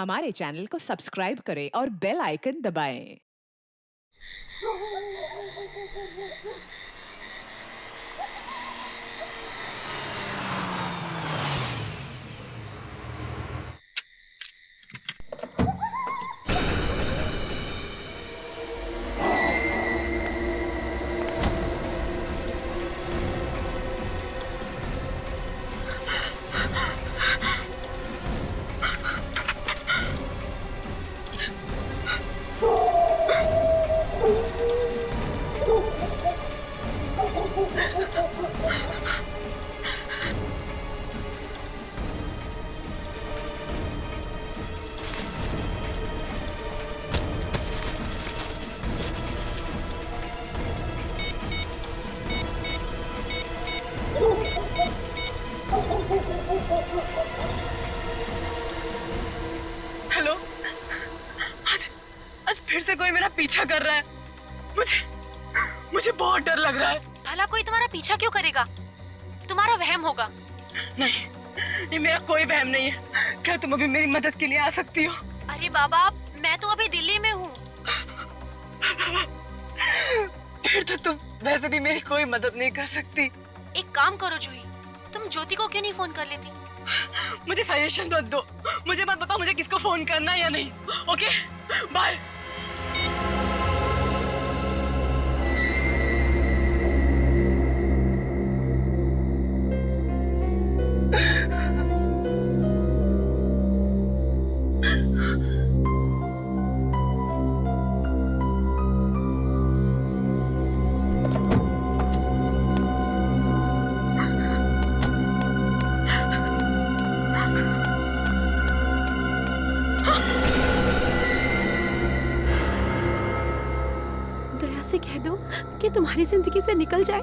हमारे चैनल को सब्सक्राइब करें और बेल आइकन दबाएं। हेलो। आज आज फिर से कोई मेरा पीछा कर रहा है। मुझे मुझे बहुत डर लग रहा है। भला कोई तुम्हारा पीछा क्यों करेगा? तुम्हारा वहम होगा। नहीं, ये मेरा कोई वहम नहीं है। क्या तुम अभी मेरी मदद के लिए आ सकती हो? अरे बाबा, मैं तो अभी दिल्ली में हूँ। फिर तो तुम वैसे भी मेरी कोई मदद नहीं कर सकती। एक काम करो जूही, तुम ज्योति को क्यों नहीं फोन कर लेती? मुझे सजेशन मत दो। मुझे मत बताओ मुझे किसको फोन करना है या नहीं। Okay, bye. दया से कह दो कि तुम्हारी जिंदगी से निकल जाए।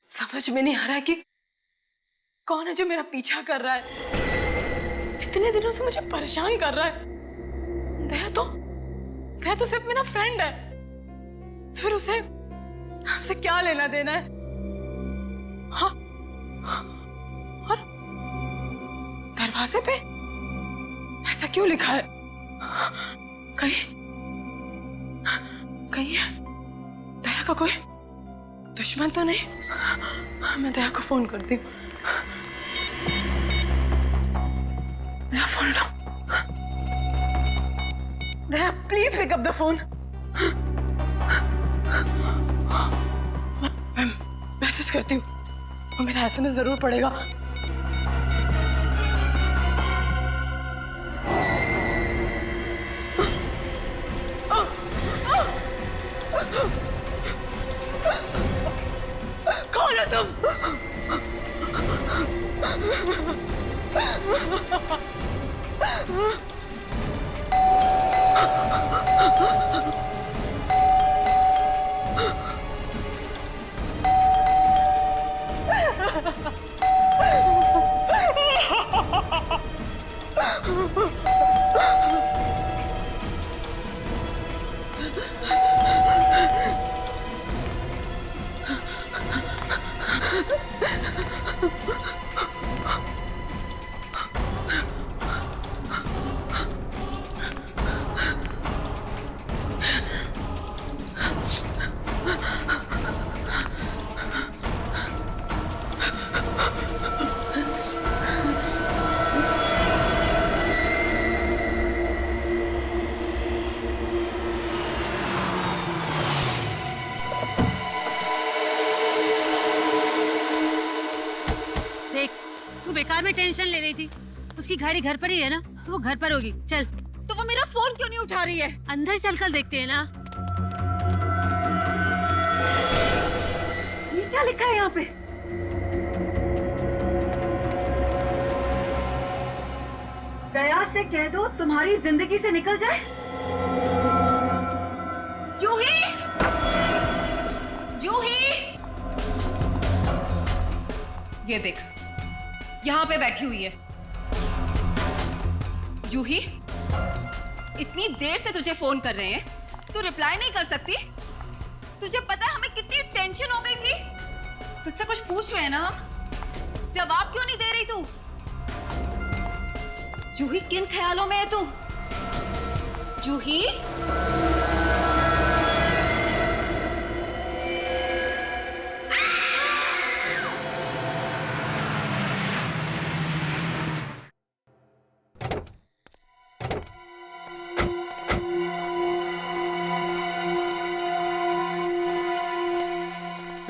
समझ में नहीं आ रहा है कि कौन है जो मेरा पीछा कर रहा है। इतने दिनों से मुझे परेशान कर रहा है। दया तो सिर्फ मेरा फ्रेंड है। फिर उसे क्या लेना देना है? हाँ, और दरवाजे पे ऐसा क्यों लिखा है? कहीं कहीं दया का कोई दुश्मन तो नहीं? मैं दया को फोन करती हूँ। दया, फोन उठाओ। Daya, please pick up the phone. मैं मैसेज करती हूँ और मेरा एसएमएस जरूर पड़ेगा। कौन है तुम? टेंशन ले रही थी? उसकी गाड़ी घर पर ही है ना, वो घर पर होगी। चल। तो वो मेरा फोन क्यों नहीं उठा रही है? अंदर चलकर देखते हैं ना। ये क्या लिखा है यहाँ पे? दया से कह दो तुम्हारी जिंदगी से निकल जाए। जूही, जूही, ये देख, यहाँ पे बैठी हुई है। जूही, इतनी देर से तुझे फोन कर रहे हैं, तू रिप्लाई नहीं कर सकती? तुझे पता है हमें कितनी टेंशन हो गई थी? तुझसे कुछ पूछ रहे हैं ना हम, जवाब क्यों नहीं दे रही तू? जूही, किन ख्यालों में है तू? जूही,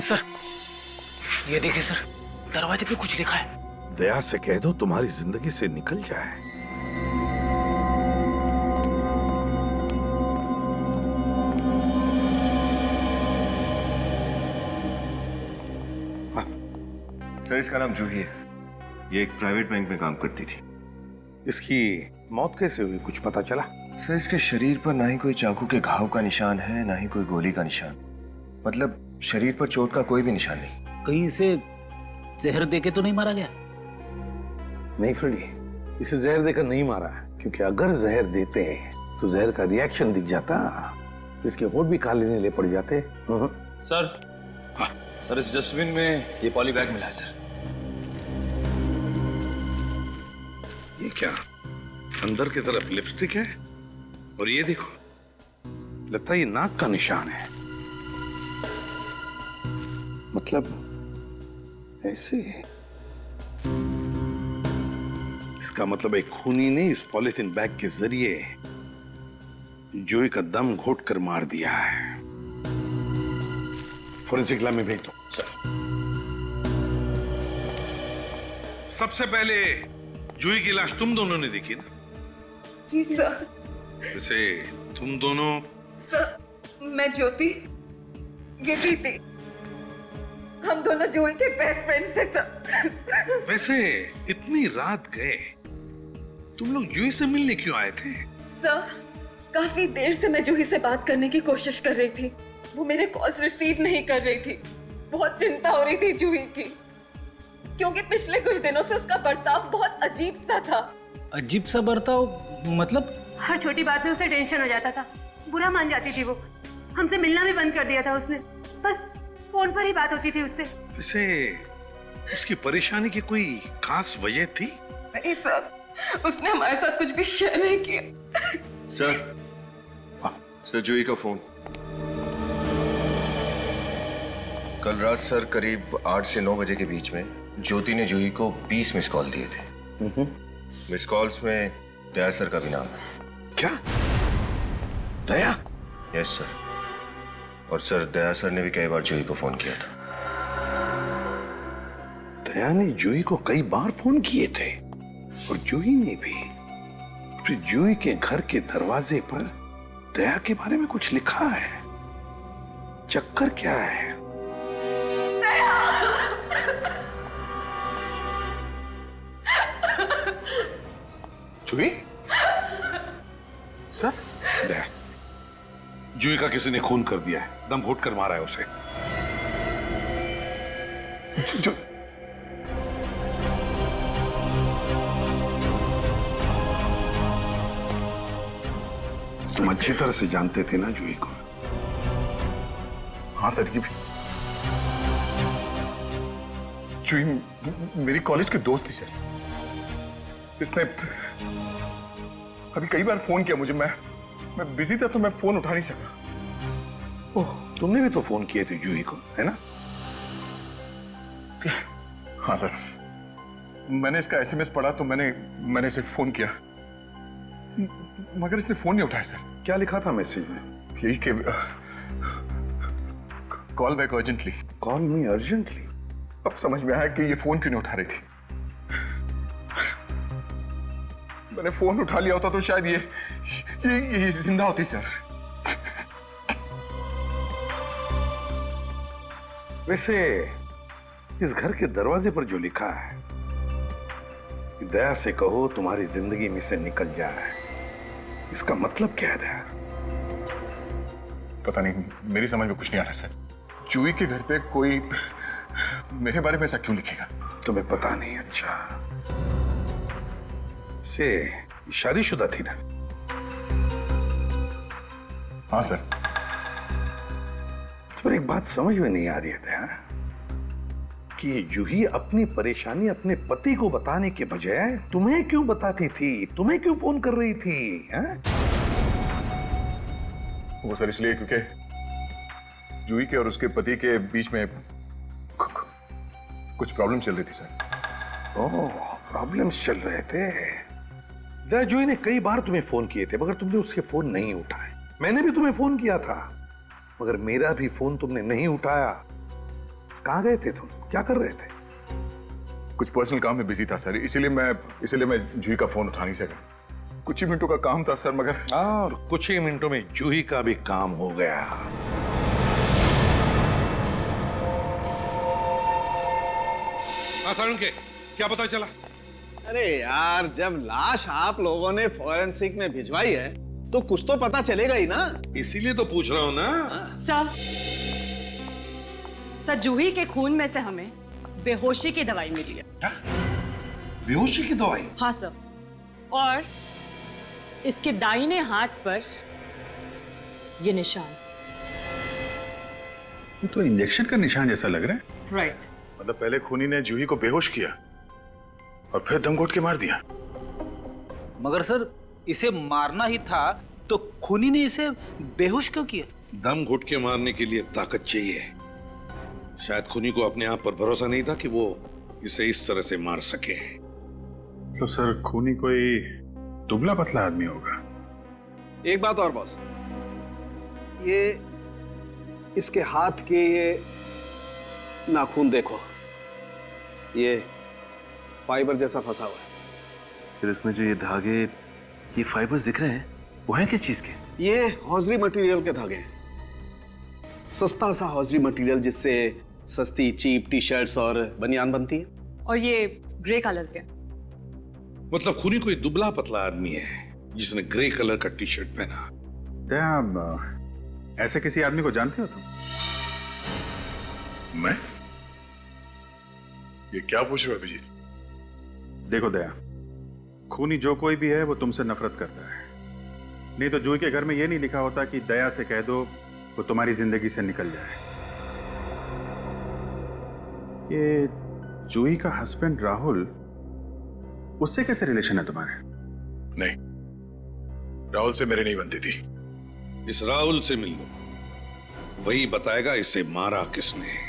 सर, ये देखिए सर, दरवाजे पे कुछ लिखा है। दया से कह दो तुम्हारी जिंदगी से निकल जाए। सर, इसका नाम जूही है। ये एक प्राइवेट बैंक में काम करती थी। इसकी मौत कैसे हुई, कुछ पता चला? सर, इसके शरीर पर ना ही कोई चाकू के घाव का निशान है, ना ही कोई गोली का निशान। मतलब शरीर पर चोट का कोई भी निशान नहीं। कहीं से जहर देके तो नहीं मारा गया? नहीं फ्रेडी, इसे जहर देकर नहीं मारा, क्योंकि अगर जहर देते तो जहर का रिएक्शन दिख जाता, इसके होठ भी काले नीले पड़ जाते। सर, सर इस डस्टबिन में ये पॉली बैग मिला है सर। ये क्या, अंदर की तरफ लिपस्टिक है, और ये देखो, लगता है ये नाक का निशान है। मतलब ऐसे, इसका मतलब एक खूनी ने इस पॉलिथीन बैग के जरिए जूही का दम घोट कर मार दिया है। फोरेंसिक लैब में भेज दो। सर, सबसे पहले जूही की लाश तुम दोनों ने देखी ना? जी सर। वैसे तुम दोनों? सर, मैं ज्योति, ये प्रीति, हम दोनों जूही के बेस्ट फ्रेंड्स थे सर। वैसे इतनी रात गए, तुम लोग जूही से मिलने क्यों आए थे? सर, काफी देर से मैं जूही से बात करने की कोशिश कर रही थी, वो मेरे कॉल्स रिसीव नहीं कर रही थी। बहुत चिंता हो रही थी जूही की, क्योंकि पिछले कुछ दिनों से उसका बर्ताव बहुत अजीब सा था। अजीब सा बर्ताव मतलब? हर छोटी बात में उसे टेंशन हो जाता था, बुरा मान जाती थी वो। हमसे मिलना भी बंद कर दिया था उसने, बस फोन पर ही बात होती थी उससे। वैसे उसकी परेशानी की कोई खास वजह थी? नहीं सर, उसने हमारे साथ कुछ भी शेयर नहीं किया। सर, सर जूही का फोन। कल रात सर करीब 8 से 9 बजे के बीच में ज्योति ने जूही को 20 मिस कॉल दिए थे। मिस कॉल्स में दया सर का भी नाम है। क्या? दया? Yes sir. और सर, दया सर ने भी कई बार जूही को फोन किया था। दया ने जूही को कई बार फोन किए थे, और जूही ने भी। फिर जूही के घर के दरवाजे पर दया के बारे में कुछ लिखा है। चक्कर क्या है? जूही? सर, दया, जूही का किसी ने खून कर दिया है, दम घोट कर मारा है उसे। जो तुम अच्छी तरह से जानते थे ना जूही को? हाँ सर, ये भी जूही मेरी कॉलेज की दोस्त थी सर। इसने अभी कई बार फोन किया मुझे, मैं बिजी था तो मैं फोन उठा नहीं सका। ओह, तुमने भी तो फोन किए थे जूही को, है ना? हाँ सर, मैंने इसका एसएमएस पढ़ा तो मैंने इसे फोन किया, मगर इसने फोन नहीं उठाया सर। क्या लिखा था मैसेज में? यही कि कॉल बैक अर्जेंटली। कॉल मी अर्जेंटली? अब समझ में आया कि ये फोन क्यों नहीं उठा रही थी। मैंने फोन उठा लिया होता तो शायद ये जिंदा होती सर। वैसे इस घर के दरवाजे पर जो लिखा है कि दया से कहो तुम्हारी जिंदगी में से निकल जाए, इसका मतलब क्या है दया? पता नहीं, मेरी समझ में कुछ नहीं आ रहा सर। जूही के घर पे कोई मेरे बारे में ऐसा क्यों लिखेगा? तुम्हें पता नहीं? अच्छा, से शादीशुदा थी ना? हाँ सर। पर एक बात समझ में नहीं आ रही है दया कि जूही अपनी परेशानी अपने पति को बताने के बजाय तुम्हें क्यों बताती थी, तुम्हें क्यों फोन कर रही थी? हैं? वो सर इसलिए क्योंकि जूही के और उसके पति के बीच में कुछ प्रॉब्लम चल रही थी सर। ओह, प्रॉब्लम्स चल रहे थे। दया, जूही ने कई बार तुम्हें फोन किए थे मगर तुमने उसके फोन नहीं उठाए। मैंने भी तुम्हें फोन किया था मगर मेरा भी फोन तुमने नहीं उठाया। कहां गए थे तुम? क्या कर रहे थे? कुछ पर्सनल काम में बिजी था सर, इसीलिए मैं जूही का फोन उठा नहीं सका। कुछ ही मिनटों का काम था सर, मगर और कुछ ही मिनटों में जूही का भी काम हो गया। सारुण के क्या पता चला? अरे यार, जब लाश आप लोगों ने फॉरेंसिक में भिजवाई है तो कुछ तो पता चलेगा ही ना। इसीलिए तो पूछ रहा हूं ना। सर जूही के खून में से हमें बेहोशी की दवाई मिली है। क्या? बेहोशी की दवाई? हाँ सर, और इसके दाहिने हाथ पर ये निशान। ये तो इंजेक्शन का निशान जैसा लग रहा है। राइट। मतलब पहले खूनी ने जूही को बेहोश किया और फिर दम घोट के मार दिया। मगर सर इसे मारना ही था तो खूनी ने इसे बेहोश क्यों किया? दम घुट के मारने के लिए ताकत चाहिए। शायद खूनी को अपने आप पर भरोसा नहीं था कि वो इसे इस तरह से मार सके। तो सर खूनी कोई दुबला पतला आदमी होगा। एक बात और बॉस, ये इसके हाथ के ये नाखून देखो, ये फाइबर जैसा फंसा हुआ है। फिर इसमें जो ये धागे, ये फाइबर्स दिख रहे हैं, वो हैं किस चीज के? ये हौजरी मटेरियल के धागे हैं। सस्ता सा हौजरी मटेरियल जिससे सस्ती चीप टी शर्ट्स और बनियान बनती है। और ये ग्रे कलर के। मतलब खूनी कोई दुबला पतला आदमी है जिसने ग्रे कलर का टी शर्ट पहना। दया, ऐसे किसी आदमी को जानते हो तुम? मैं? ये क्या पूछ रहे हो अभिजीत? देखो दया, खूनी जो कोई भी है वो तुमसे नफरत करता है। नहीं तो जूही के घर में ये नहीं लिखा होता कि दया से कह दो वो तुम्हारी जिंदगी से निकल जाए। ये जूही का हस्बैंड राहुल, उससे कैसे रिलेशन है तुम्हारे? नहीं, राहुल से मेरे नहीं बनती थी। इस राहुल से मिल लो, वही बताएगा इसे मारा किसने।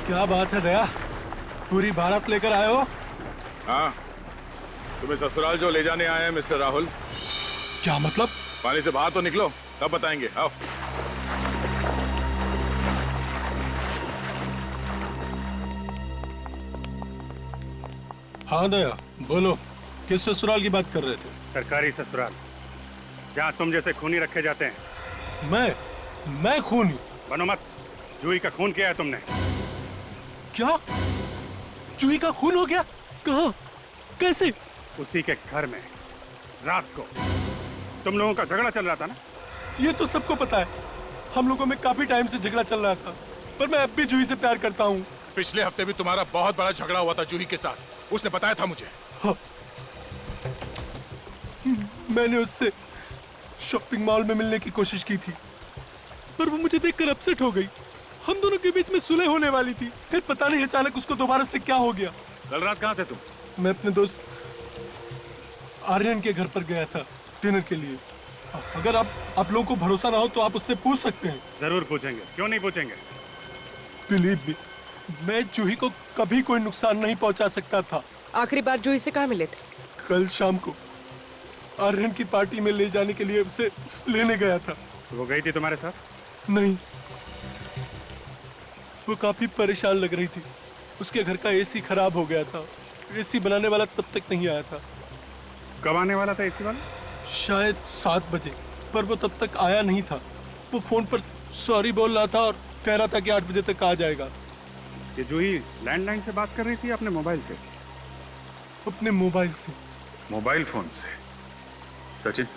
क्या बात है दया, पूरी भारत लेकर आए हो? हाँ, तुम्हें ससुराल जो ले जाने आए हैं मिस्टर राहुल। क्या मतलब? पानी से बाहर तो निकलो, तब बताएंगे। आओ। हाँ दया, बोलो, किस ससुराल की बात कर रहे थे? सरकारी ससुराल, जहाँ तुम जैसे खूनी रखे जाते हैं। मैं खूनी? बनो मत। जूही का खून किया है तुमने। क्या? जूही का खून हो गया? कहाँ? कैसे? उसी के घर में रात को तुम लोगों का झगड़ा चल रहा था ना? ये तो सबको पता है, हम लोगों में काफी टाइम से झगड़ा चल रहा था, पर मैं अब भी जूही से प्यार करता हूँ। पिछले हफ्ते भी तुम्हारा बहुत बड़ा झगड़ा हुआ था जूही के साथ, उसने बताया था मुझे। हाँ। मैंने उससे शॉपिंग मॉल में मिलने की कोशिश की थी, पर वो मुझे देखकर अपसेट हो गई। हम दोनों के बीच में सुलह होने वाली थी, फिर पता नहीं अचानक उसको दोबारा से क्या हो गया। कल रात कहाँ थे तुम? मैं अपने दोस्त आर्यन के घर पर गया था डिनर के लिए। अगर आप लोगों को भरोसा ना हो तो आप उससे पूछ सकते हैं। जरूर पूछेंगे, क्यों नहीं पूछेंगे। बिलीव मी, मैं जूही को कभी कोई नुकसान नहीं पहुंचा सकता था। आखिरी बार जूही से कहाँ मिले थे? कल शाम को आर्यन की पार्टी में ले जाने के लिए उसे लेने गया था। वो गई थी तुम्हारे साथ? नहीं, वो काफी परेशान लग रही थी। उसके घर का एसी खराब हो गया था। एसी बनाने वाला तब तक नहीं आया था। कब आने वाला था एसी वाला? शायद 7 बजे, पर वो तब तक आया नहीं था। वो फोन पर सॉरी बोल रहा था और कह रहा था कि 8 बजे तक आ जाएगा। ये जूही लैंडलाइन से बात कर रही थी अपने मोबाइल से? अपने मोबाइल से। मोबाइल फोन से? सचिन,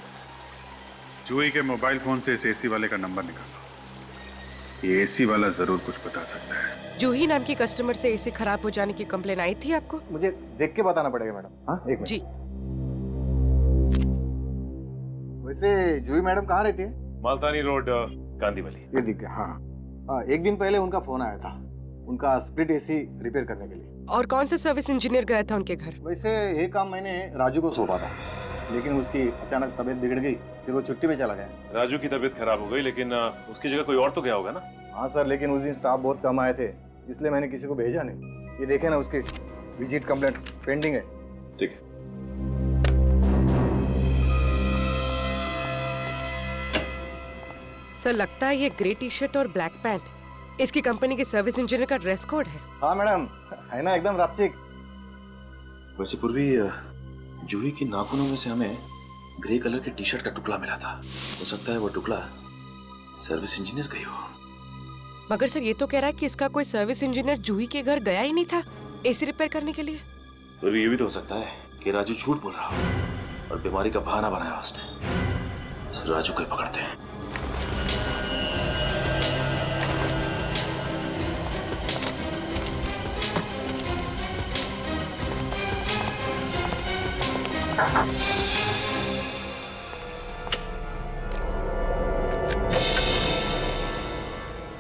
जूही के मोबाइल फोन से इस एसी वाले का नंबर निकालो। ये एसी वाला जरूर कुछ बता सकता है। जूही नाम की कस्टमर से एसी खराब हो जाने की कंप्लेन आई थी आपको? मुझे देख के बताना पड़ेगा मैडम। हाँ, एक मिनट। जी। वैसे जूही मैडम कहाँ रहती है? मालतानी रोड, गांधीवाली। ये दिख गया। हाँ हाँ, एक दिन पहले उनका फोन आया था, उनका स्प्लिट एसी रिपेयर करने के लिए। और कौन सा सर्विस इंजीनियर गया था उनके घर? वैसे ये काम मैंने राजू को सौंपा था, लेकिन उसकी अचानक तबीयत बिगड़ गई, फिर वो छुट्टी पे चला गया। राजू की तबीयत खराब हो गई, लेकिन उसकी जगह कोई और तो गया होगा ना? हाँ सर, लेकिन उस दिन स्टाफ बहुत कम आए थे, इसलिए मैंने किसी को भेजा नहीं। ये देखे ना, उसकी विजिट कंप्लेंट पेंडिंग है। ठीक है। सर, लगता है ये ग्रे टी शर्ट और ब्लैक पैंट इसकी कंपनी के सर्विस इंजीनियर का ड्रेस कोड है। हाँ मैडम, है ना एकदम रापचिक। वैसे पूर्वी, जूही की नाखूनों में से हमें ग्रे कलर के टी शर्ट का टुकड़ा मिला था। हो सकता है वो टुकड़ा सर्विस इंजीनियर का ही हो। मगर सर, ये तो कह रहा है कि इसका कोई सर्विस इंजीनियर जूही के घर गया ही नहीं था एसी रिपेयर करने के लिए। पूर्वी, ये भी तो हो सकता है कि राजू झूठ बोल रहा हो और बीमारी का बहाना बनाया उसने। राजू को ही पकड़ते हैं।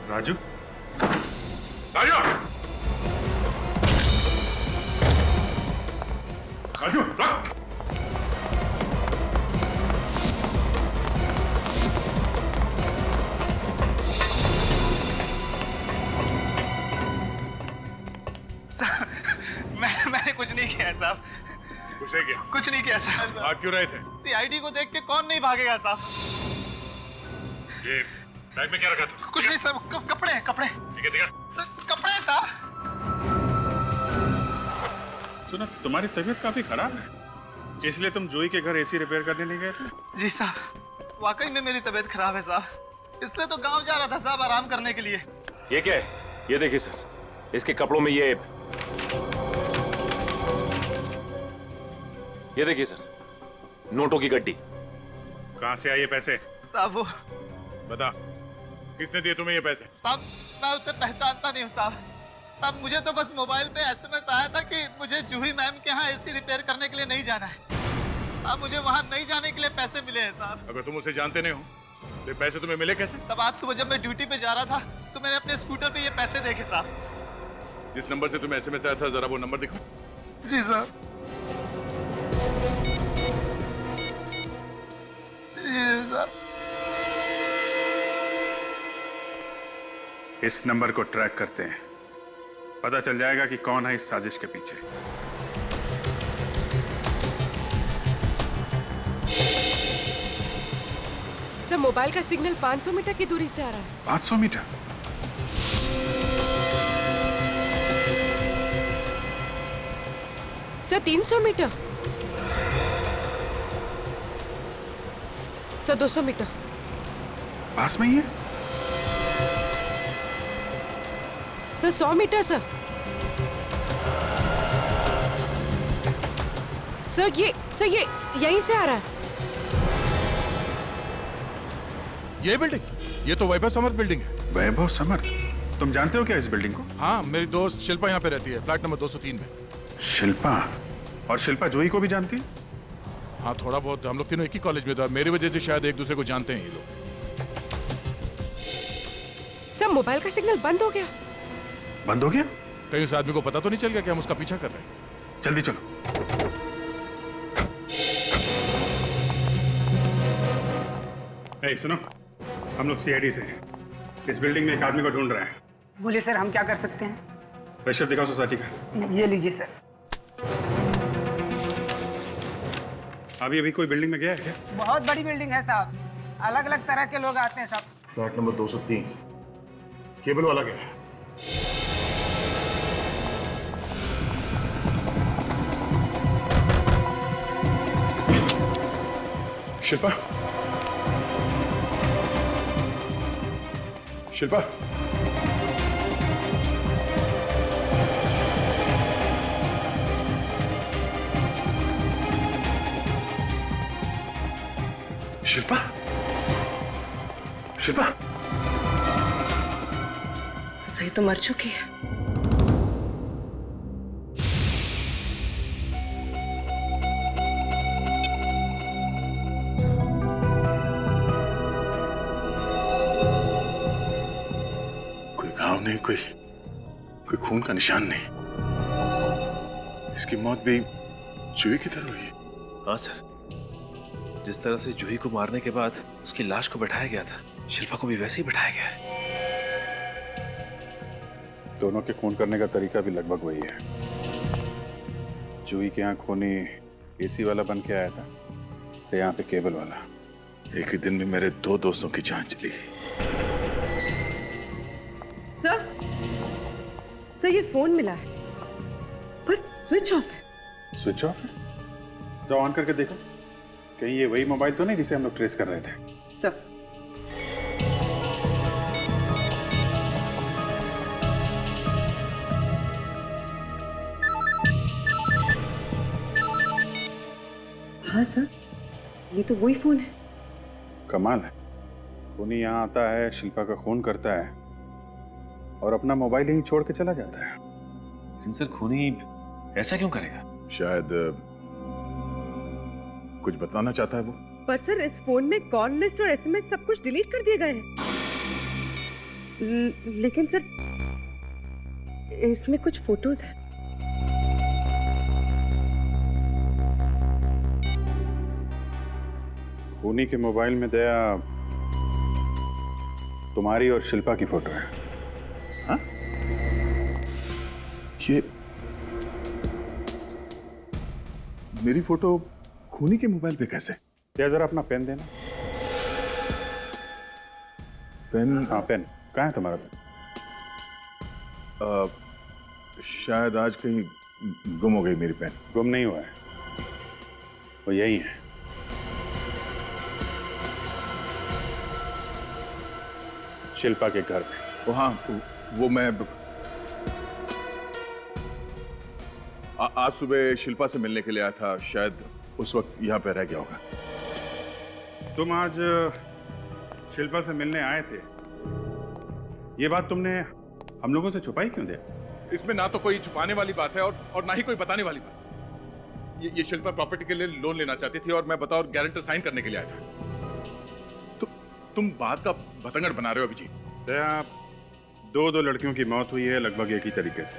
राजू, राजू, राजू, रुक। मैंने कुछ नहीं किया है साहब। कुछ नहीं किया? कुछ नहीं किया साहब। भाग क्यों रहे थे? सीआईडी को देख के कौन नहीं भागेगा साहब। ये बैग में क्या रखा था? कुछ नहीं साहब, कपड़े हैं, कपड़े। ठीक है, ठीक है। सर, कपड़े हैं साहब। सुना, तुम्हारी तबीयत काफी खराब है, इसलिए तुम जूही के घर एसी रिपेयर करने नहीं गए थे? जी साहब, वाकई में मेरी तबीयत खराब है साहब, इसलिए तो गांव जा रहा था साहब आराम करने के लिए। ये क्या है? ये देखिए सर, इसके कपड़ों में ये देखिए सर, नोटों की गड्डी। कहाँ से आए ये पैसे? साहब वो बता, किसने दिए तुम्हें ये पैसे? साहब, मैं उसे पहचानता नहीं हूँ साहब। साहब, मुझे तो बस मोबाइल पे एसएमएस आया था कि मुझे जूही मैम के यहाँ एसी रिपेयर करने के लिए नहीं जाना है। साहब, मुझे वहाँ नहीं जाने के लिए पैसे मिले हैं साहब। अगर तुम उसे जानते नहीं हो तो पैसे तुम्हें मिले कैसे? साहब, आज सुबह जब मैं ड्यूटी पे जा रहा था तो मैंने अपने स्कूटर पे ये पैसे देखे साहब। जिस नंबर से तुम्हें एसएमएस आया था, जरा वो नंबर दिखाओ। जी साहब। इस नंबर को ट्रैक करते हैं, पता चल जाएगा कि कौन है इस साजिश के पीछे। सर, मोबाइल का सिग्नल 500 मीटर की दूरी से आ रहा है। 500 metre? Sir, 300 metre. Sir, 200 metre. पास में ही है? Sir, 100 metre sir. सर, ये यहीं से आ रहा है। ये बिल्डिंग, ये तो वैभव समर्थ बिल्डिंग है। वैभव समर्थ? तुम जानते हो क्या इस बिल्डिंग को? हाँ, मेरी दोस्त शिल्पा यहाँ पे रहती है, फ्लैट नंबर 203 में। शिल्पा? और शिल्पा जूही को भी जानती है? हाँ, थोड़ा बहुत। हम लोग तीनों एक ही कॉलेज में थे, मेरी वजह से शायद एक दूसरे को जानते हैं ये लोग। सर, मोबाइल का सिग्नल बंद हो गया। बंद हो गया? कहीं उस आदमी को पता तो नहीं चल गया कि हम उसका पीछा कर रहे हैं? जल्दी चलो। सुनो, हम लोग सीआईडी से हैं। इस बिल्डिंग में एक आदमी को ढूंढ रहे हैं। बोलिए सर, हम क्या कर सकते हैं? रजिस्टर दिखाओ सोसाइटी का। ये लीजिए सर। अभी अभी कोई बिल्डिंग में गया है क्या? बहुत बड़ी बिल्डिंग है साहब, अलग अलग तरह के लोग आते हैं सब। फ्लैट नंबर 203, केबल वाला गया है। शिल्पा, शिल्पा, शिल्पा, शिल्पा, सही तो मर चुकी है। कोई घाव नहीं, कोई खून का निशान नहीं। इसकी मौत भी जूही की तरह हुई है। हाँ सर, जिस तरह से जूही को मारने के बाद उसकी लाश को बैठाया गया था, शिल्पा को भी वैसे ही बैठाया गया है। दोनों के खून करने का तरीका भी लगभग वही है। जूही के यहाँ खूनी एसी वाला बन के आया था, तो यहाँ पे केबल वाला। एक ही दिन में मेरे 2 दोस्तों की जान चली। सर ये फोन मिला है पर स्विच ऑफ है। स्विच ऑफ है? जाओ ऑन करके देखो, कहीं ये वही मोबाइल तो नहीं जिसे हम लोग ट्रेस कर रहे थे। सर हाँ सर, ये तो वही फोन है। कमाल है, खूनी यहाँ आता है, शिल्पा का खून करता है और अपना मोबाइल यहीं छोड़ के चला जाता है। लेकिन सर खूनी ऐसा क्यों करेगा? शायद कुछ बताना चाहता है वो। पर सर इस फोन में कॉल लिस्ट और एसएमएस सब कुछ डिलीट कर दिए गए हैं। लेकिन सर इसमें कुछ फोटोज हैं। खूनी के मोबाइल में दया तुम्हारी और शिल्पा की फोटो है। हाँ? ये मेरी फोटो खूनी के मोबाइल पे कैसे? या जरा अपना पेन देना। पेन? हाँ पेन कहाँ है तुम्हारा पेन? शायद आज कहीं गुम हो गई मेरी पेन। गुम नहीं हुआ है, वो यही है। शिल्पा के घर पे। हाँ, वो मैं आज सुबह शिल्पा से मिलने के लिए आया था, शायद उस वक्त यहाँ पे रह गया होगा। तुम आज शिल्पा से मिलने आए थे, ये बात तुमने हम लोगों से छुपाई क्यों दे? इसमें ना तो कोई छुपाने वाली बात है और ना ही कोई बताने वाली बात। ये शिल्पा प्रॉपर्टी के लिए लोन लेना चाहती थी और मैं बतौर गारंटर साइन करने के लिए आया था। तुम बात का बतंगड़ बना रहे हो अभिजीत। दया, दो लड़कियों की मौत हुई है लगभग एक ही तरीके से।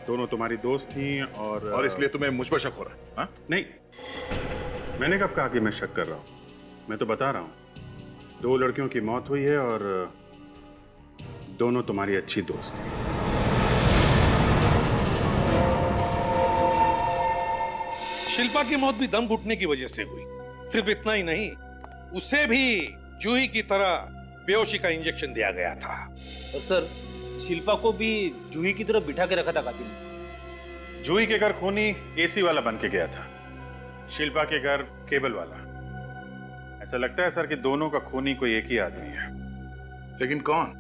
दोनों तुम्हारी दोस्त थी और इसलिए तुम्हें मुझ पर शक हो रहा है? हाँ? नहीं, मैंने कब कहा कि मैं शक कर रहा हूं? मैं तो बता रहा हूं, 2 लड़कियों की मौत हुई है और दोनों तुम्हारी अच्छी दोस्त थी। शिल्पा की मौत भी दम घुटने की वजह से हुई। सिर्फ इतना ही नहीं, उसे भी जूही की तरह बेहोशी का इंजेक्शन दिया गया था। और सर, शिल्पा को भी जूही की तरफ बिठा के रखा था कातिल ने। जूही के घर खूनी एसी वाला बन के गया था, शिल्पा के घर केबल वाला। ऐसा लगता है सर कि दोनों का खूनी कोई एक ही आदमी है। लेकिन कौन?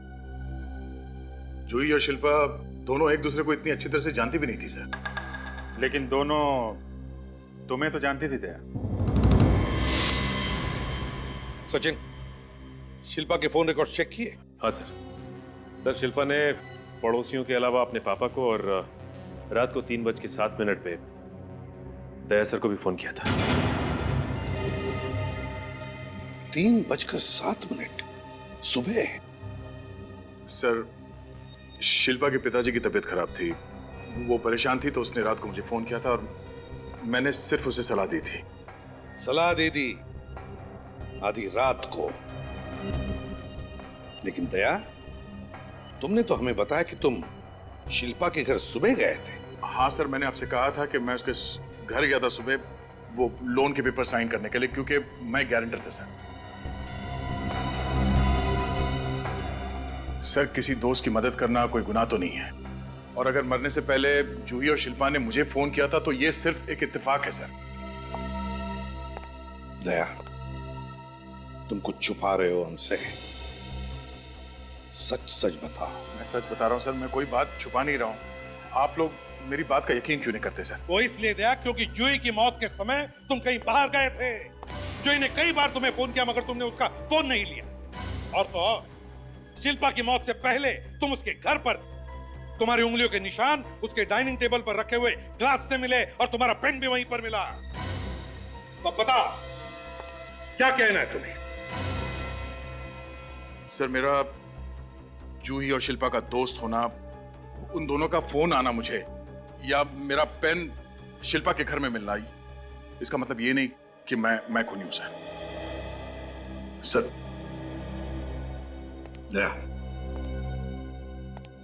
जूही और शिल्पा दोनों एक दूसरे को इतनी अच्छी तरह से जानती भी नहीं थी सर। लेकिन दोनों तुम्हें तो जानती थी दया। सचिन, शिल्पा के फोन रिकॉर्ड चेक किए? हाँ सर। सर शिल्पा ने पड़ोसियों के अलावा अपने पापा को और रात को 3:07 पे दया सर को भी फोन किया था। 3:07 सुबह? सर, शिल्पा के पिताजी की तबीयत खराब थी, वो परेशान थी, तो उसने रात को मुझे फोन किया था और मैंने सिर्फ उसे सलाह दी थी। सलाह दे दी आधी रात को। लेकिन दया, तुमने तो हमें बताया कि तुम शिल्पा के घर सुबह गए थे। हाँ सर, मैंने आपसे कहा था कि मैं उसके घर गया था सुबह, वो लोन के पेपर साइन करने के लिए, क्योंकि मैं गारंटर था सर। सर, किसी दोस्त की मदद करना कोई गुनाह तो नहीं है, और अगर मरने से पहले जूही और शिल्पा ने मुझे फोन किया था तो ये सिर्फ एक इत्तेफाक है सर। दया, तुम कुछ छुपा रहे हो हमसे, सच सच बताओ। मैं सच बता रहा हूं सर, मैं कोई बात छुपा नहीं रहा हूं। आप लोग मेरी बात का यकीन क्यों नहीं करते सर? वो इसलिए दया क्योंकि जूही की मौत के समय तुम कहीं बाहर गए थे। जूही ने कई बार तुम्हें फोन किया मगर तुमने उसका फोन नहीं लिया। और तो और, शिल्पा की मौत से पहले तुम उसके घर पर, तुम्हारी उंगलियों के निशान उसके डाइनिंग टेबल पर रखे हुए ग्लास से मिले और तुम्हारा पेन भी वहीं पर मिला। तो बताओ, क्या कहना है तुम्हें? सर, मेरा जूही और शिल्पा का दोस्त होना, उन दोनों का फोन आना मुझे, या मेरा पेन शिल्पा के घर में मिलना, इसका मतलब ये नहीं कि मैं खूनी हूं सर। दया,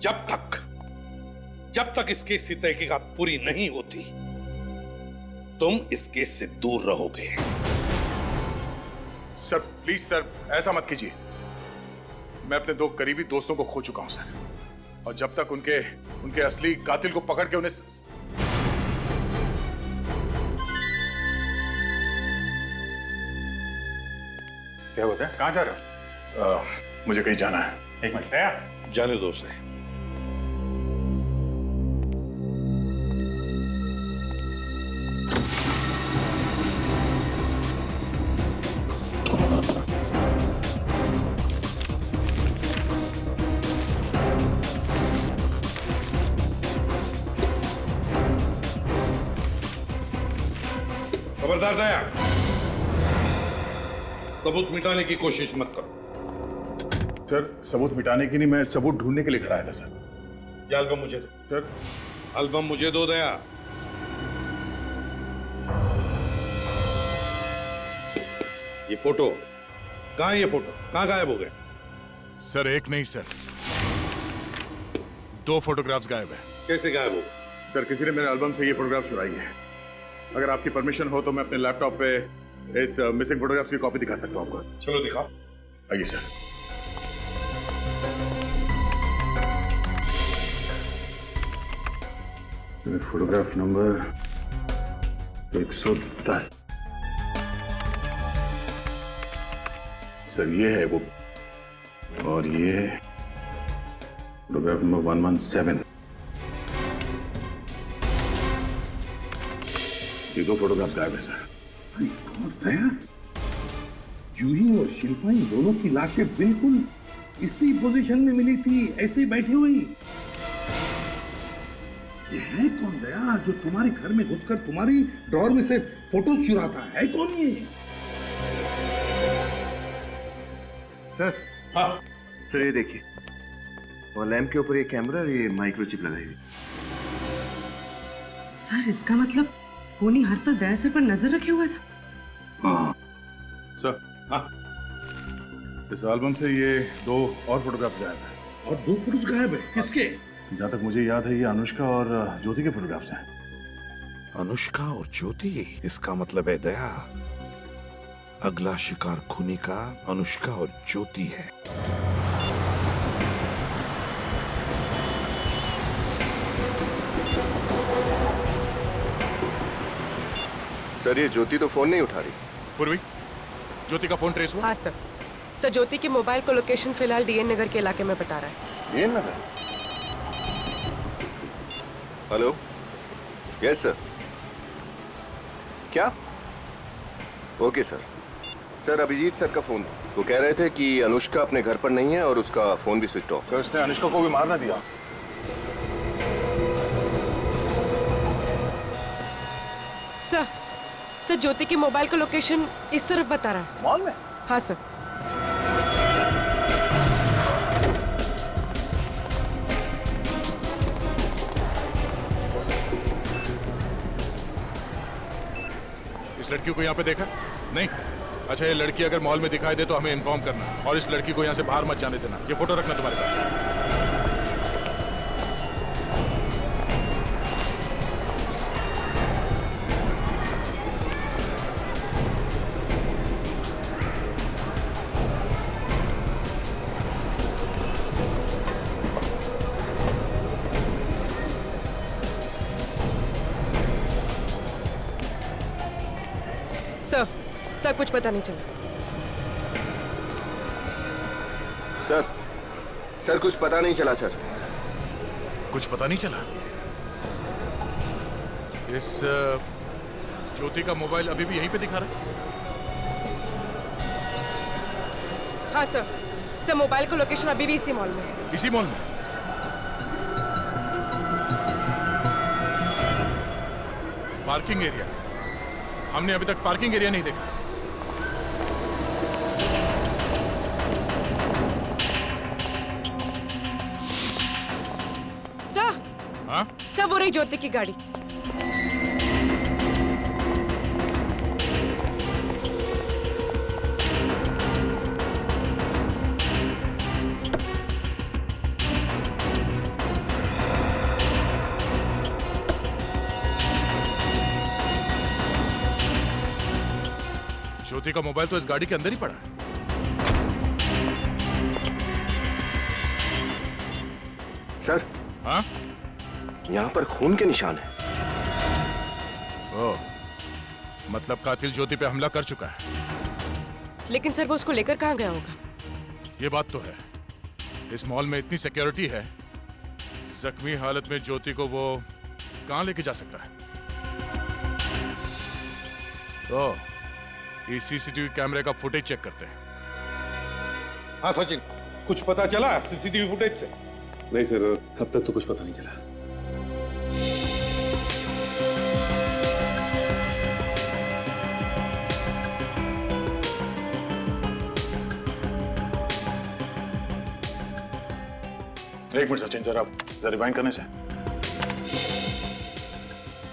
जब तक इस केस की तहकीकात पूरी नहीं होती तुम इस केस से दूर रहोगे। सर प्लीज सर, ऐसा मत कीजिए। मैं अपने 2 करीबी दोस्तों को खो चुका हूं सर, और जब तक उनके असली कातिल को पकड़ के उन्हें क्या होता है? कहां जा रहे हो? मुझे कहीं जाना है। एक मिनट, जाने दो उसे। खबरदार दया, सबूत मिटाने की कोशिश मत करो। सर, सबूत मिटाने की नहीं, मैं सबूत ढूंढने के लिए घर आया था सर। ये एल्बम मुझे दो। सर, एल्बम मुझे दो दया। ये फोटो कहां है? ये फोटो कहां गायब हो गए? सर, एक नहीं सर, 2 फोटोग्राफ्स गायब है। कैसे गायब हो? सर, किसी ने मेरे एल्बम से ये फोटोग्राफ चुराई है। अगर आपकी परमिशन हो तो मैं अपने लैपटॉप पे इस मिसिंग फोटोग्राफ्स की कॉपी दिखा सकता हूं आपको। चलो दिखाओ। आइए सर। Photograph number 110। सर, ये है वो, और ये फोटोग्राफ नंबर 117। ये 2 फोटोग्राफ गायब है सर। दया, जूही और शिल्पा इन दोनों की लाशें बिल्कुल इसी पोजीशन में मिली थी, ऐसे बैठी हुई। ये है कौन दया जो तुम्हारे घर में घुसकर तुम्हारी ड्रॉर में से फोटोज चुराता है? कौन ये? सर, हाँ सर, ये देखिए, और लैंप के ऊपर ये कैमरा और ये माइक्रोचिप लगाई हुई। सर, इसका मतलब खूनी हर पल दया सर पर नजर रखे हुआ था। हाँ सर, हाँ, इस एल्बम से ये 2 और फोटोग्राफ गायब है। और 2 फोटोज गायब है? किसके? जहां तक मुझे याद है ये अनुष्का और ज्योति के फोटोग्राफ्स हैं। अनुष्का और ज्योति? इसका मतलब है दया, अगला शिकार खूनी का अनुष्का और ज्योति है। सर, ये ज्योति तो फोन नहीं उठा रही। पूर्वी, ज्योति का फोन ट्रेस हुआ? हाँ सर। सर, ज्योति के मोबाइल को लोकेशन फिलहाल डीएन नगर के इलाके में बता रहा है। DN Nagar? Hello, yes sir. क्या? Okay sir. Sir, Abhijeet sir का फोन था। वो कह रहे थे कि अनुष्का अपने घर पर नहीं है और उसका फोन भी स्विच ऑफ। सर, उसने अनुष्का को भी मारना दिया। सर, ज्योति के मोबाइल का लोकेशन इस तरफ बता रहा है। मॉल में? हाँ सर। इस लड़की को यहाँ पे देखा? नहीं? अच्छा, ये लड़की अगर मॉल में दिखाई दे तो हमें इन्फॉर्म करना, और इस लड़की को यहाँ से बाहर मत जाने देना। ये फोटो रखना तुम्हारे पास। सर कुछ पता नहीं चला। सर कुछ पता नहीं चला सर। कुछ पता नहीं चला? इस ज्योति का मोबाइल अभी भी यहीं पे दिखा रहा है? हाँ सर मोबाइल का लोकेशन अभी भी इसी मॉल में है। इसी मॉल में? Parking area? हमने अभी तक पार्किंग एरिया नहीं देखा। सर। हाँ? सर वो रही ज्योति की गाड़ी। ज्योति का मोबाइल तो इस गाड़ी के अंदर ही पड़ा है। सर। हाँ? यहाँ पर खून के निशान है। ओह, मतलब कातिल ज्योति पे हमला कर चुका है। लेकिन सर वो उसको लेकर कहाँ गया होगा? ये बात तो है, इस मॉल में इतनी सिक्योरिटी है, जख्मी हालत में ज्योति को वो कहाँ लेके जा सकता है? तो इस सीसीटीवी कैमरे का फुटेज चेक करते हैं। हाँ सचिन, कुछ पता चला सीसीटीवी फुटेज से? नहीं सर, अब तक तो कुछ पता नहीं चला। एक मिनट सचिन, जरा रिवाइंड करने से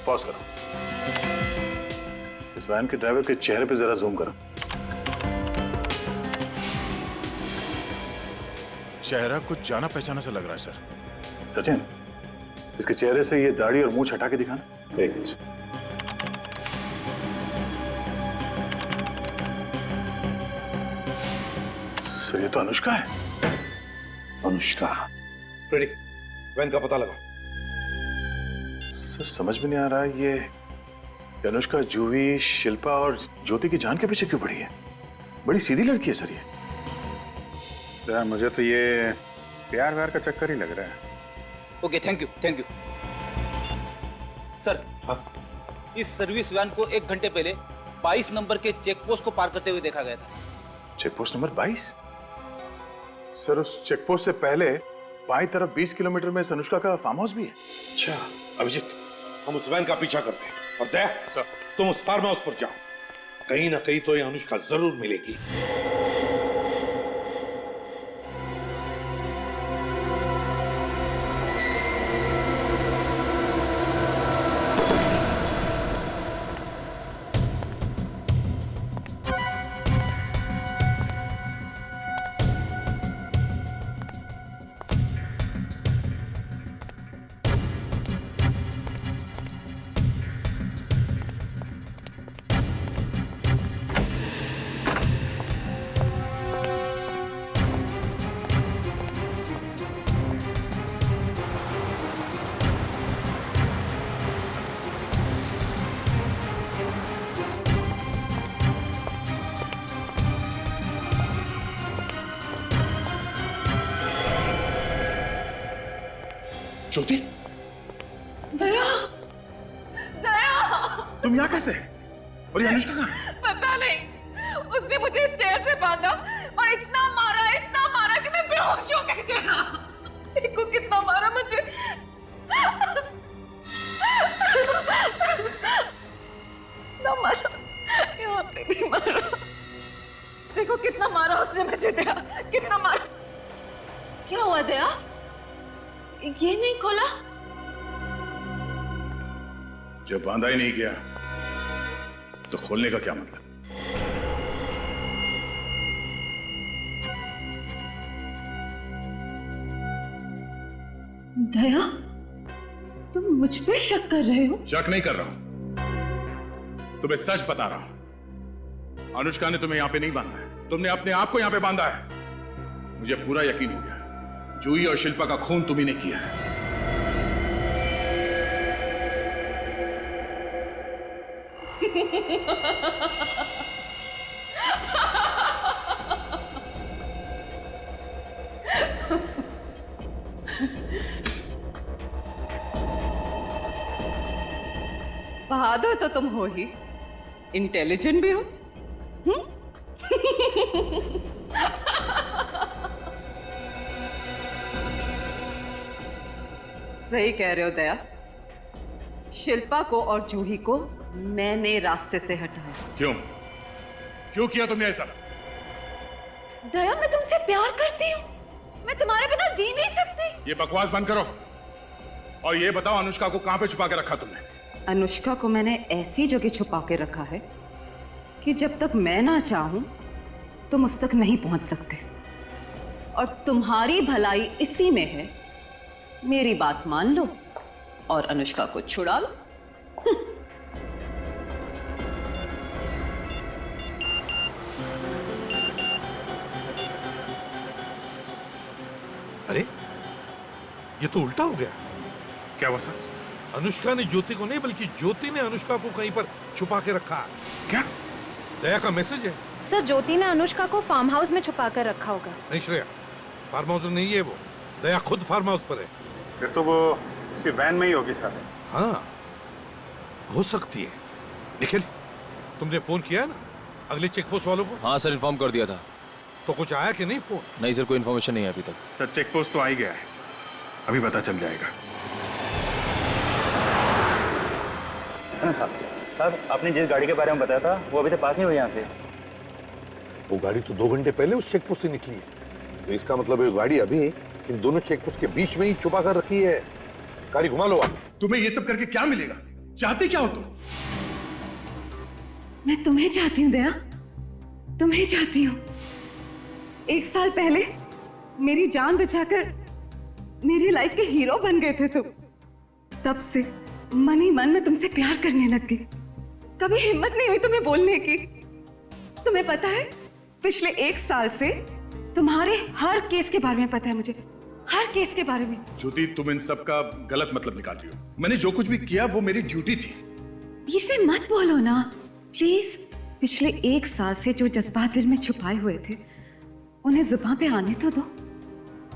पॉज करो। इस वैन के ड्राइवर के चेहरे पे जरा जूम करो। चेहरा कुछ जाना पहचाना सा लग रहा है सर। सचिन, इसके चेहरे से ये दाढ़ी और मूंछ हटा के दिखाना। एक मिनट। सर ये तो अनुष्का है। अनुष्का? प्रेडिक, वैन का पता लगा। सर समझ में नहीं आ रहा है ये अनुष्का जूही, शिल्पा और ज्योति की जान के पीछे क्यों पड़ी है? बड़ी सीधी लड़की है सर ये। यार मुझे तो ये प्यार व्यार का चक्कर ही लग रहा है। Okay, thank you sir. हाँ? इस सर्विस वैन को 1 घंटे पहले 22 नंबर के चेक पोस्ट को पार करते हुए देखा गया था। Check post number 22? सर उस चेक पोस्ट से पहले बाईं तरफ 20 किलोमीटर में अनुष्का का फार्म हाउस भी है। अच्छा अभिजीत, हम उस वैन का पीछा करते हैं और दया सर, तुम उस फार्म हाउस पर जाओ। कहीं ना कहीं तो ये अनुष्का जरूर मिलेगी। ज्योति, दया, दया, तुम यहाँ कैसे? और ये अनुष्का कहाँ? पता नहीं, उसने मुझे इस चेयर से बांधा और इतना मारा कि मैं बेहोश हो गई थी। देखो कितना मारा मुझे। ना मारा, यहाँ पे भी मारा। देखो कितना मारा उसने मुझे, दया, कितना मारा। क्या हुआ दया? ये नहीं खोला? जब बांधा ही नहीं किया तो खोलने का क्या मतलब? दया, तुम मुझ पे शक कर रहे हो? शक नहीं कर रहा हूं, तुम्हें सच बता रहा हूं। अनुष्का ने तुम्हें यहां पे नहीं बांधा है, तुमने अपने आप को यहां पे बांधा है। मुझे पूरा यकीन हो गया, जूही और शिल्पा का खून तुम्ही ने किया है। बहादुर तो तुम हो ही, इंटेलिजेंट भी हो। सही कह रहे हो दया। शिल्पा को और जूही को मैंने रास्ते से हटाया। क्यों किया तुमने ऐसा? दया, मैं तुमसे प्यार करती हूँ, मैं तुम्हारे बिना जी नहीं सकती। ये बकवास बंद करो और ये बताओ अनुष्का को कहां पे छुपा के रखा तुमने? अनुष्का को मैंने ऐसी जगह छुपा के रखा है कि जब तक मैं ना चाहूं तुम उस तक नहीं पहुंच सकते। और तुम्हारी भलाई इसी में है, मेरी बात मान लो और अनुष्का को छुड़ा लो। अरे ये तो उल्टा हो गया। क्या हुआ सर? अनुष्का ने ज्योति को नहीं बल्कि ज्योति ने अनुष्का को कहीं पर छुपा के रखा। क्या? दया का मैसेज है। सर, ज्योति ने अनुष्का को फार्म हाउस में छुपा कर रखा होगा। नहीं श्रेया, फार्म हाउस में नहीं है वो, दया खुद फार्म हाउस पर है। फिर तो वो किसी वैन में ही होगी सर। हाँ हो सकती है। निखिल, तुमने फोन किया है ना अगले चेक पोस्ट वालों को? हाँ सर, इन्फॉर्म कर दिया था। तो कुछ आया कि नहीं फोन? नहीं सर, कोई इन्फॉर्मेशन नहीं है अभी तक। सर चेक पोस्ट तो आ ही गया है, अभी पता चल जाएगा। साहब, आपने जिस गाड़ी के बारे में बताया था वो अभी तक पास नहीं हुई यहाँ से। वो गाड़ी तो 2 घंटे पहले उस चेक पोस्ट से निकली है, तो इसका मतलब ये गाड़ी अभी इन दोनों चेक पोस्ट के बीच में ही छुपा कर रखी है। गाड़ी घुमा लो आप। तुम्हें ये सब करके क्या मिलेगा? चाहते क्या हो तुम? मैं तुम्हें चाहती हूँ दया, तुम्हें चाहती हूँ। 1 साल पहले मेरी जान बचाकर मेरी लाइफ के हीरो बन गए थे तुम। तब से मन ही मन में तुमसे प्यार करने लग गई। कभी हिम्मत नहीं हुई तुम्हें बोलने की। तुम्हें पता है, पिछले 1 साल से तुम्हारे हर केस के बारे में पता है मुझे, हर केस के बारे में। ज्योति, तुम इन सब का गलत मतलब निकाल रही हो। मैंने जो कुछ भी किया वो मेरी ड्यूटी थी। बीच में मत बोलो ना प्लीज। पिछले 1 साल से जो जज्बात दिल में छुपाए हुए थे उन्हें जुबान पे आने तो दो।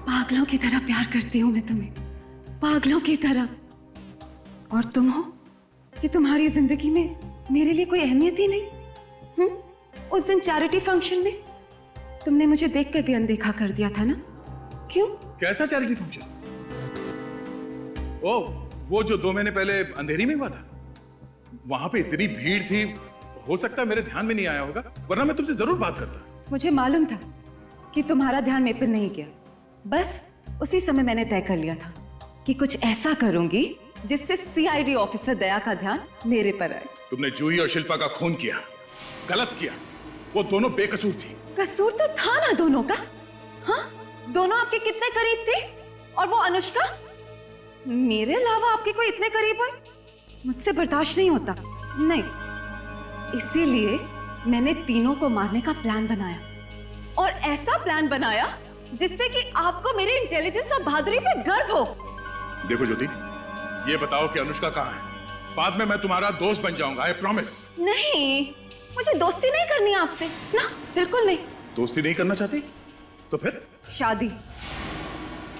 पागलों की तरह प्यार करती हूँ मैं तुम्हें, पागलों की तरह। और तुम हो कि तुम्हारी जिंदगी में मेरे लिए कोई अहमियत ही नहीं। उस दिन चैरिटी फंक्शन में तुमने मुझे देखकर भी अनदेखा कर दिया था ना? क्यों? कैसा चैरिटी फंक्शन? ओ, वो जो 2 महीने पहले अंधेरी में हुआ था। वहां पे इतनी भीड़ थी, हो सकता है मेरे ध्यान में नहीं आया होगा, वरना मैं तुमसे जरूर बात करता। मुझे मालूम था कि तुम्हारा ध्यान मेरे पर नहीं गया। बस उसी समय मैंने तय कर लिया था कि कुछ ऐसा करूंगी जिससे सीआईडी ऑफिसर दया का ध्यान मेरे पर आए। तुमने जूही और शिल्पा का खून किया, गलत किया। वो दोनों बेकसूर थी। कसूर तो था ना दोनों का। हाँ, दोनों आपके कितने करीब थे? और वो अनुष्का मेरे अलावा आपके कोई इतने करीब हुए? मुझसे बर्दाश्त नहीं होता। नहीं, इसीलिए मैंने तीनों को मारने का प्लान बनाया, और ऐसा प्लान बनाया जिससे कि आपको मेरे इंटेलिजेंस और बहादुरी पे गर्व हो। देखो ज्योति, ये बताओ कि अनुष्का कहाँ है? बाद में मैं तुम्हारा दोस्त बन जाऊंगा, आई प्रॉमिस। नहीं, मुझे दोस्ती नहीं करनी आपसे ना, बिल्कुल नहीं। दोस्ती नहीं करना चाहती तो फिर? शादी,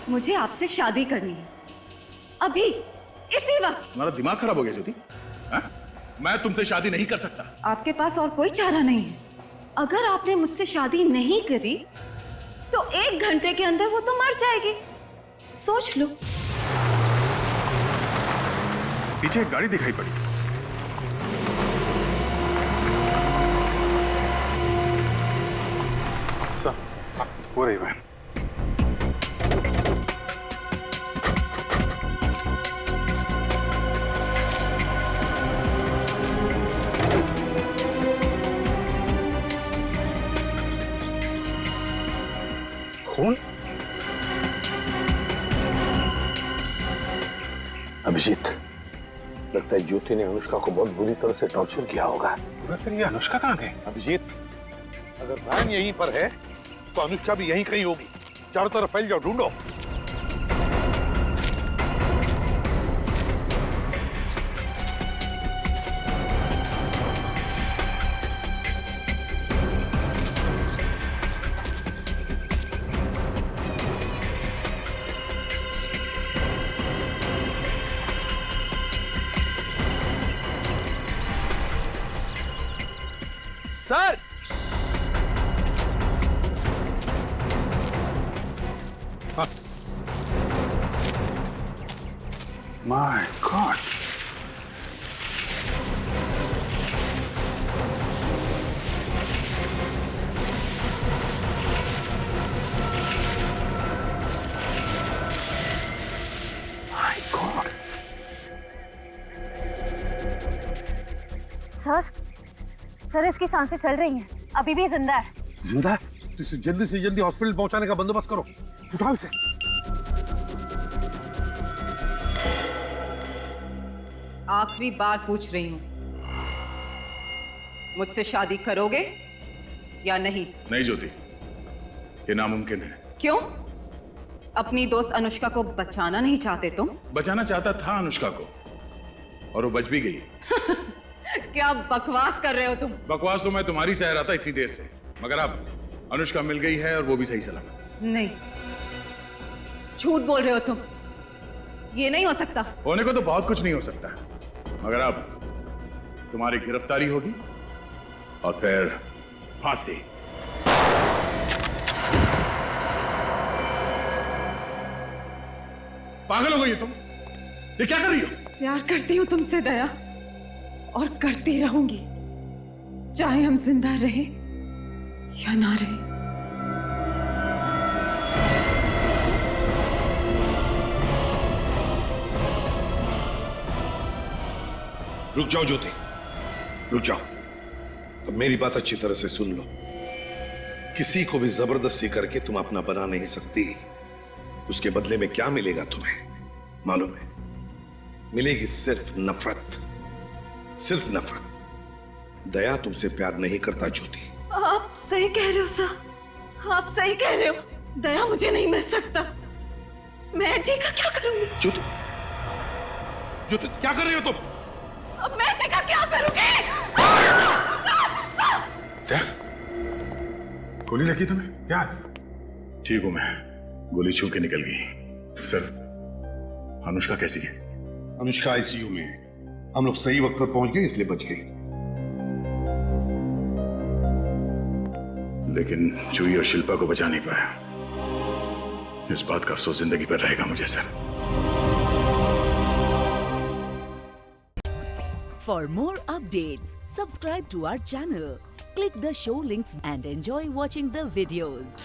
मुझे आपसे शादी करनी है, अभी इसी वक्त। तुम्हारा दिमाग खराब हो गया ज्योति? मैं तुमसे शादी नहीं कर सकता। आपके पास और कोई चारा नहीं है। अगर आपने मुझसे शादी नहीं करी तो 1 घंटे के अंदर वो तो मर जाएगी। सोच लो। पीछे एक गाड़ी दिखाई पड़ी। हो रही है। खून? अभिजीत, लगता है ज्योति ने अनुष्का को बहुत बुरी तरह से टॉर्चर किया होगा। फिर ये अनुष्का कहाँ गई? अभिजीत, अगर वैन यहीं पर है तो अनुष्का भी यहीं कहीं होगी। चारों तरफ फैल जाओ, ढूंढो। My God. सर इसकी सांसें चल रही हैं, अभी भी जिंदा है। जिंदा है? तो इसे जल्दी से जल्दी हॉस्पिटल पहुंचाने का बंदोबस्त करो। उठाओ इसे। आखिरी बार पूछ रही हूँ, मुझसे शादी करोगे या नहीं? नहीं ज्योति, ये नामुमकिन है। क्यों? अपनी दोस्त अनुष्का को बचाना नहीं चाहते तुम? बचाना चाहता था अनुष्का को, और वो बच भी गई। क्या बकवास कर रहे हो तुम? बकवास तो मैं तुम्हारी सह रहा था इतनी देर से, मगर अब अनुष्का मिल गई है और वो भी सही सलामत। नहीं, झूठ बोल रहे हो तुम। ये नहीं हो सकता। होने को तो बहुत कुछ नहीं हो सकता, मगर अब तुम्हारी गिरफ्तारी होगी और फिर फांसी। पागल हो गई तुम? ये क्या कर रही हो? प्यार करती हूँ तुमसे दया, और करती रहूंगी, चाहे हम जिंदा रहें या ना रहें। रुक जाओ ज्योति, रुक जाओ। अब मेरी बात अच्छी तरह से सुन लो। किसी को भी जबरदस्ती करके तुम अपना बना नहीं सकती। उसके बदले में क्या मिलेगा तुम्हें मालूम है? मिलेगी सिर्फ नफरत, सिर्फ नफरत। दया तुमसे प्यार नहीं करता ज्योति। आप सही कह रहे हो सर, आप सही कह रहे हो। दया मुझे नहीं मिल सकता। मैं जी का क्या करूंगी? ज्योति, ज्योति क्या कर रही हो तुम? अब मैं जी का क्या करूंगी? क्या गोली लगी तुम्हें? क्या? ठीक हूं मैं, गोली छू के निकल गई। सर, अनुष्का कैसी है? अनुष्का आईसीयू में है। हम लोग सही वक्त पर पहुंच गए इसलिए बच गई। लेकिन जूही और शिल्पा को बचा नहीं पाया। इस बात का अफसोस जिंदगी भर रहेगा मुझे sir. For more updates, subscribe to our channel, click the show links and enjoy watching the videos.